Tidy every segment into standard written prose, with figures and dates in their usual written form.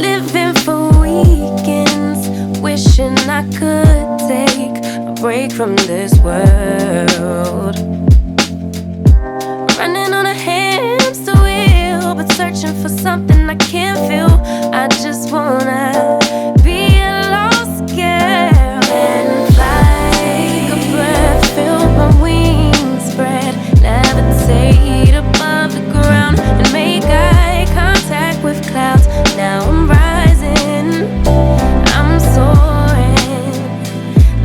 Living for weekends, wishing I could take a break from this world. Running on a hamster wheel, but searching for something I can't feel. I just wanna be a lost girl and fly. Take a breath, feel my wings spread, levitate above the ground and make eye contact with clouds. Now I'm rising, I'm soaring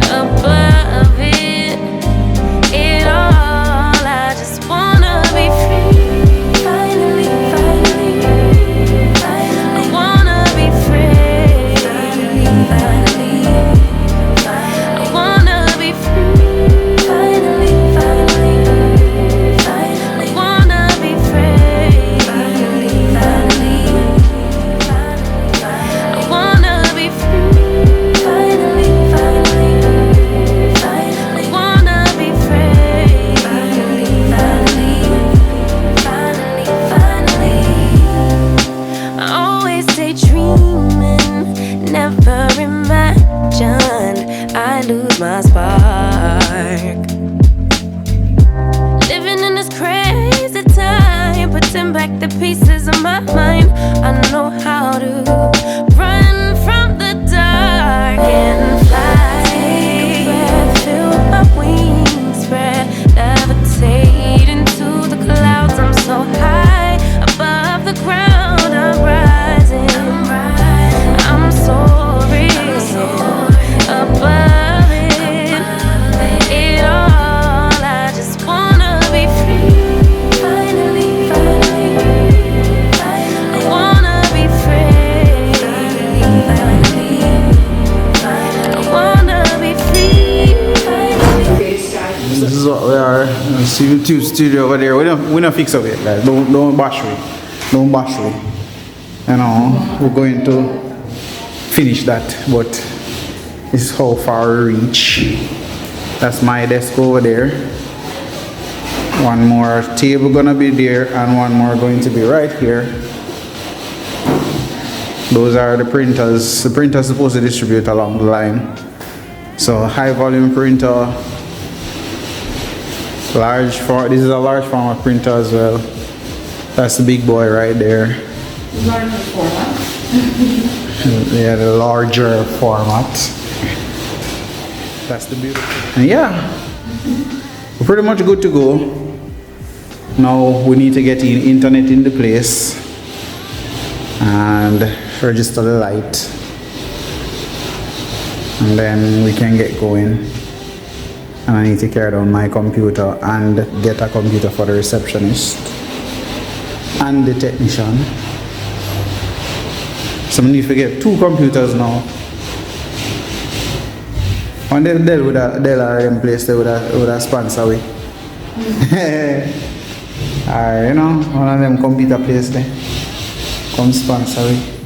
above it all. I just wanna be free. Finally, finally, finally. I wanna be free. Finally, finally, finally. I wanna be free. Finally, finally, finally. I wanna be free. Finally, finally, finally. I wanna be free. Finally, finally, finally. I wanna be free. Finally, finally, finally, finally. I always daydreaming, never imagined I lose my spark. Living in this crazy time, putting back the pieces of my mind. I know how to run from the dark and fly. Take a breath, feel my wings spread, levitate into the clouds. I'm so high above the ground. I'm rising, I'm soaring above it all. I just wanna be free. Finally, finally, finally. I wanna be free. Finally, finally, finally. I wanna be free. Finally. This is what we are. YouTube studio over there. We don't fix up it, guys. Don't bash me. Don't bash me. You know, we're going to finish that, but this is how far we reach. That's my desk over there. One more table gonna be there, and one more going to be right here. Those are the printers. The printer is supposed to distribute along the line. So high volume printer, large form. This is a large format printer as well. That's the big boy right there. Larger format. Yeah, the larger format. That's the beautiful. And yeah, we're pretty much good to go. Now we need to get in internet in the place and register the light, and then we can get going. And I need to carry down my computer and get a computer for the receptionist and the technician. So we need to get 2 computers now. One day Dell are in place, they would have sponsor we. Alright, you know, one of them computer place there. Come sponsor we.